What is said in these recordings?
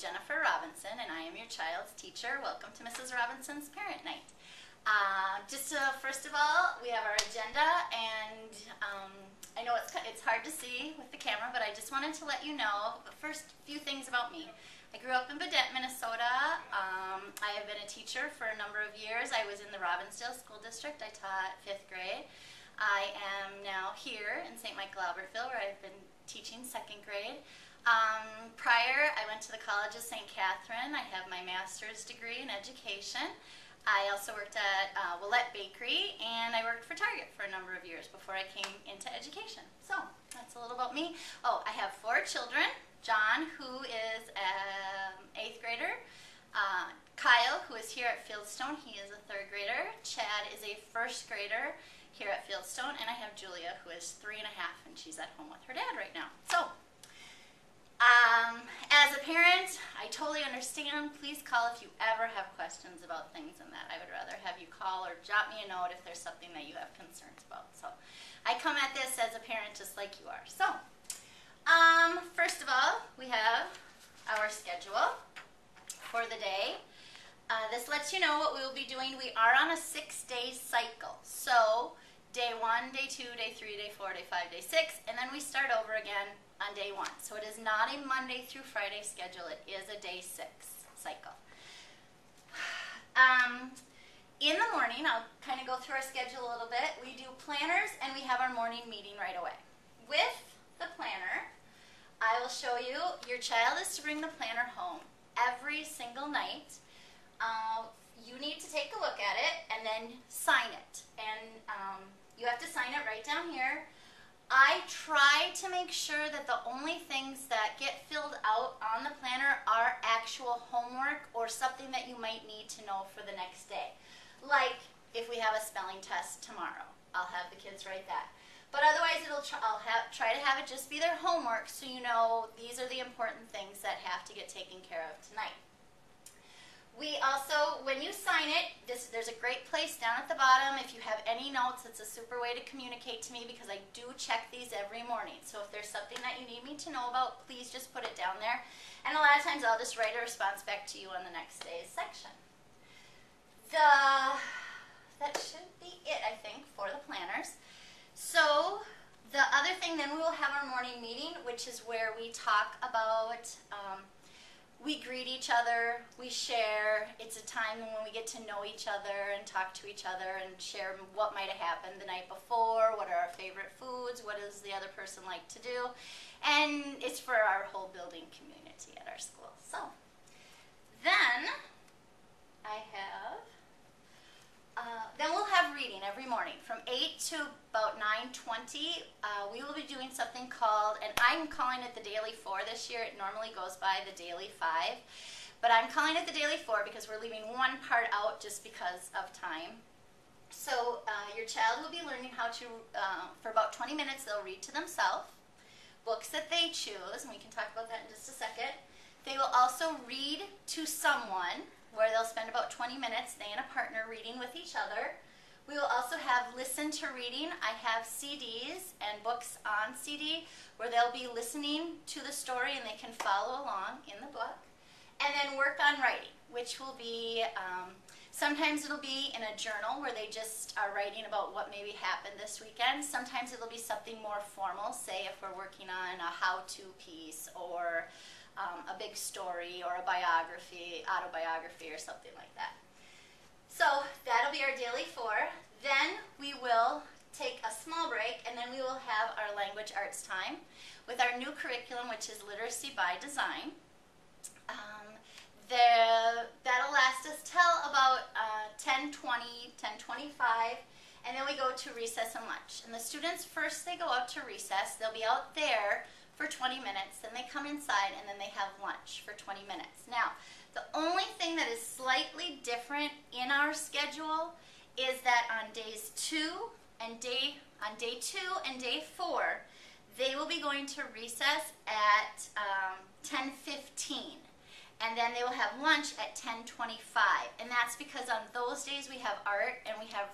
Jennifer Robinson, and I am your child's teacher. Welcome to Mrs. Robinson's Parent Night. First of all, we have our agenda, and I know it's hard to see with the camera, but I just wanted to let you know the first few things about me. I grew up in Baudette, Minnesota. I have been a teacher for a number of years. I was in the Robbinsdale School District. I taught 5th grade. I am now here in St. Michael, Albertville, where I've been teaching 2nd grade. Prior, I went to the College of St. Catherine. I have my master's degree in education. I also worked at Willette Bakery, and I worked for Target for a number of years before I came into education. So that's a little about me. Oh, I have 4 children. John, who is an 8th grader. Kyle, who is here at Fieldstone, he is a 3rd grader. Chad is a 1st grader here at Fieldstone, and I have Julia, who is 3 1/2, and she's at home with her dad right now. So, as a parent, I totally understand. Please call if you ever have questions about things and that. I would rather have you call or jot me a note if there's something that you have concerns about. So, I come at this as a parent just like you are. So, first of all, we have our schedule for the day. This lets you know what we will be doing. We are on a 6-day cycle. So, day 1, day 2, day 3, day 4, day 5, day 6, and then we start over again on day 1. So it is not a Monday through Friday schedule. It is a day 6 cycle. In the morning, I'll kind of go through our schedule a little bit. We do planners, and we have our morning meeting right away. With the planner, I will show you, your child is to bring the planner home every single night. You need to take a look at it and then sign it. And you have to sign it right down here. I try to make sure that the only things that get filled out on the planner are actual homework or something that you might need to know for the next day. Like if we have a spelling test tomorrow, I'll have the kids write that. But otherwise, I'll try to have it just be their homework, so you know these are the important things that have to get taken care of tonight. We also, when you sign it, there's a great place down at the bottom. If you have any notes, it's a super way to communicate to me because I do check these every morning. So if there's something that you need me to know about, please just put it down there. And a lot of times I'll just write a response back to you on the next day's section. That should be it, I think, for the planners. So the other thing, then we will have our morning meeting, which is where we talk about we greet each other, we share. It's a time when we get to know each other and talk to each other and share what might have happened the night before, what are our favorite foods, what does the other person like to do, and it's for our whole building community at our school. So, then then we'll have reading every morning from 8 to about 9:20. We will be doing something called, and I'm calling it the Daily 4 this year. It normally goes by the Daily 5, but I'm calling it the Daily 4 because we're leaving one part out just because of time. So your child will be learning how to, for about 20 minutes, they'll read to themselves, books that they choose, and we can talk about that in just a second. They will also read to someone, where they'll spend about 20 minutes, they and a partner, reading with each other. We will also have listen to reading. I have CDs and books on CD where they'll be listening to the story and they can follow along in the book. And then work on writing, which will be, sometimes it'll be in a journal where they just are writing about what maybe happened this weekend. Sometimes it'll be something more formal, say if we're working on a how-to piece or a big story or a biography, autobiography or something like that. So that'll be our Daily 4. Then we will take a small break and then we will have our language arts time with our new curriculum, which is Literacy by Design. That'll last us till about 10:20, 10:25, and then we go to recess and lunch. And the students first, they go out to recess. They'll be out there for 20 minutes, then they come inside and then they have lunch for 20 minutes. Now, the only thing that is slightly different in our schedule is that on day 2 and day 4, they will be going to recess at 10:15. And then they will have lunch at 10:25. And that's because on those days we have art and we have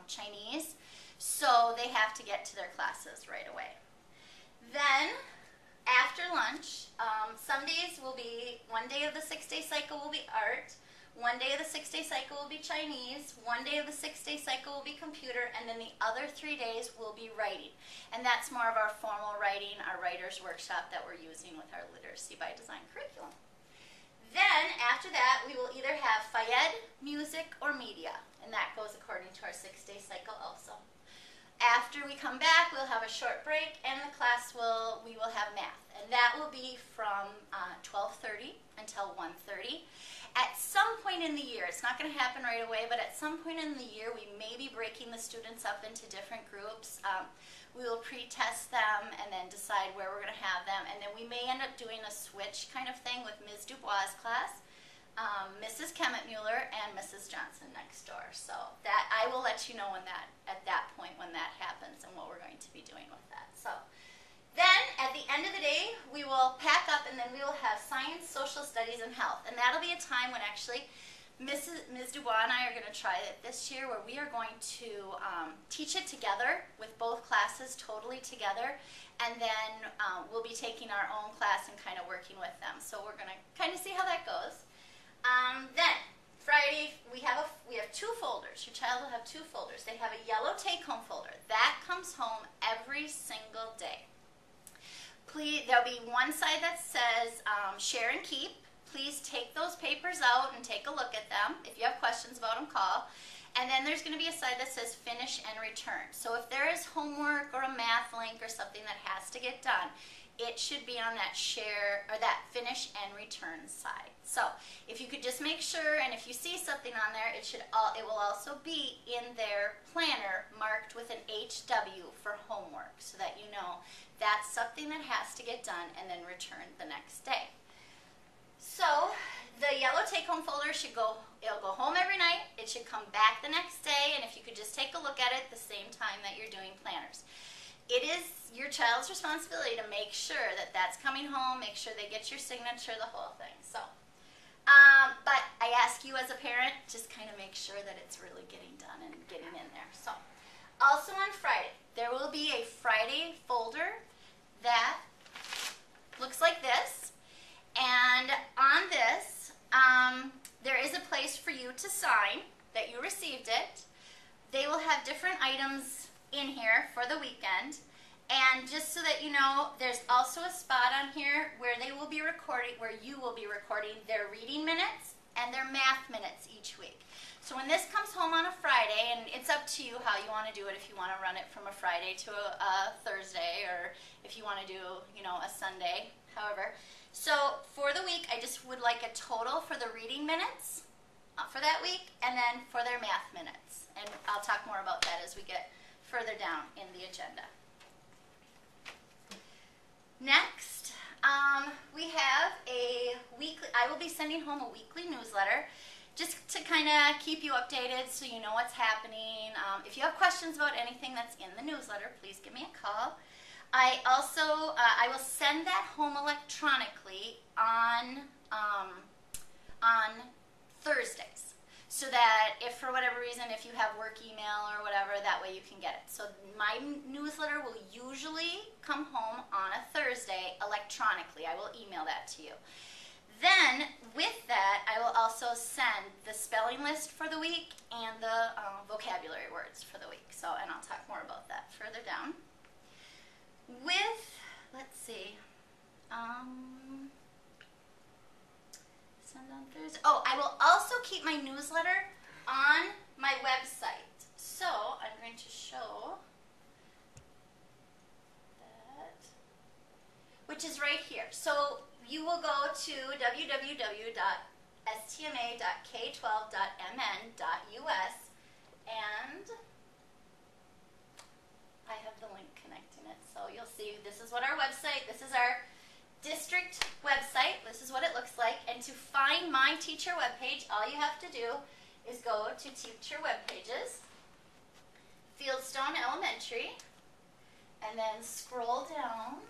Chinese, so they have to get to their classes right away. Then after lunch, Sundays will be, one day of the 6-day cycle will be art, one day of the 6-day cycle will be Chinese, one day of the 6-day cycle will be computer, and then the other 3 days will be writing. And that's more of our formal writing, our writer's workshop that we're using with our Literacy by Design curriculum. Then, after that, we will either have Fayed, music, or media, and that goes according to our 6-day cycle also. After we come back, we'll have a short break, and we will have math, and that will be from 12:30 until 1:30. At some point in the year, it's not going to happen right away, but at some point in the year, we may be breaking the students up into different groups. We will pre-test them and then decide where we're going to have them, and then we may end up doing a switch kind of thing with Ms. Dubois' class, Mrs. Kemet-Mueller, and Mrs. Johnson next door. So that I will let you know at that point when that happens and what we're going to be doing with that. So then at the end of the day, we will pack up and then we will have science, social studies, and health. And that'll be a time when actually Ms. Dubois and I are going to try it this year, where we are going to teach it together with both classes totally together, and then we'll be taking our own class and kind of working with them. So we're going to kind of see how that goes. Then Friday we have 2 folders. Your child will have 2 folders. They have a yellow take-home folder that comes home every single day. Please, there'll be one side that says share and keep. Please take those papers out and take a look at them. If you have questions about them, call. And then there's going to be a side that says finish and return. So if there is homework or a math link or something that has to get done, it should be on that share or that finish and return side. So if you could just make sure, and if you see something on there, it will also be in their planner marked with an HW for homework, so that you know that's something that has to get done and then returned the next day. So the yellow take-home folder it'll go home every night. It should come back the next day, and if you could just take a look at it the same time that you're doing planners. It is your child's responsibility to make sure that that's coming home, make sure they get your signature, the whole thing. So, but I ask you as a parent, just kind of make sure that it's really getting done and getting in there. So, also on Friday, there will be a Friday folder that looks like this. And on this, there is a place for you to sign that you received it. They will have different items in here for the weekend. And just so that you know, there's also a spot on here where you will be recording their reading minutes and their math minutes each week. So when this comes home on a Friday, and it's up to you how you want to do it, if you want to run it from a Friday to a Thursday, or if you want to do, a Sunday, however. So for the week, I just would like a total for the reading minutes for that week, and then for their math minutes. And I'll talk more about that as we get further down in the agenda. Next, we have I will be sending home a weekly newsletter just to kind of keep you updated so you know what's happening. If you have questions about anything that's in the newsletter, please give me a call. I will send that home electronically on Thursdays, so that if for whatever reason, if you have work email or whatever, that way you can get it. So my newsletter will usually come home on a Thursday electronically. I will email that to you. Then with that, I will also send the spelling list for the week and the vocabulary words for the week. So, and I'll talk more about that further down. Let's see, send on Thursday. Oh, I will also keep my newsletter on my website. So I'm going to show that, which is right here. So you will go to www.stma.k12.mn.us, and I have the link connecting it. So you'll see this is what our website, this is our district website, this is what it looks like. And to find my teacher webpage, all you have to do is go to teacher webpages, Fieldstone Elementary, and then scroll down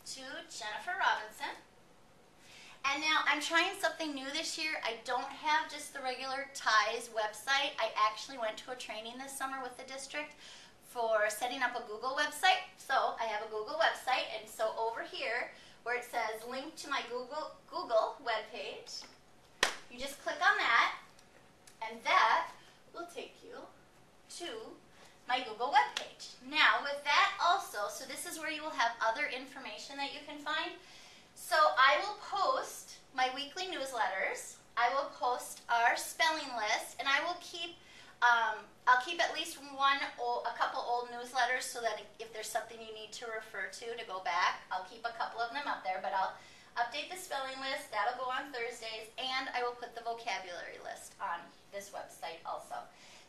to Jennifer Robinson. And now I'm trying something new this year. I don't have just the regular TIES website. I actually went to a training this summer with the district for setting up a Google website. So I have a Google website, and so over here where it says link to my Google webpage, you just click on that, and that will take you to my Google webpage. Now with that also, so this is where you will have other information that you can find. So I will post my weekly newsletters, I will post our spelling list, and I will keep I'll keep at least a couple old newsletters so that if there's something you need to refer to go back, I'll keep a couple of them up there, but I'll update the spelling list. That'll go on Thursdays, and I will put the vocabulary list on this website also.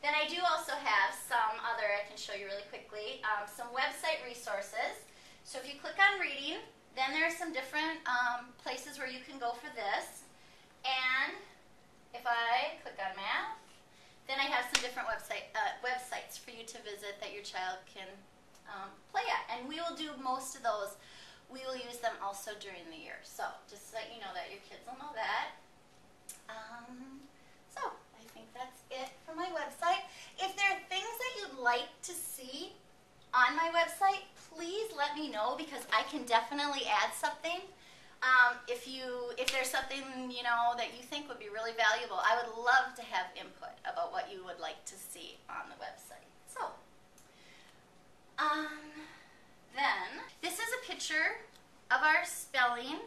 Then I do also have some other, I can show you really quickly, some website resources. So if you click on reading, then there are some different places where you can go for this. And if I click on math, then I have some different websites for you to visit that your child can play at. And we will do most of those. We will use them also during the year. So just so that you know that your kids will know that. So I think that's it for my website. If there are things that you'd like to see on my website, please let me know, because I can definitely add something. If there's something, you know, that you think would be really valuable, I would love to have input about what you would like to see on the website. So, then, this is a picture of our spelling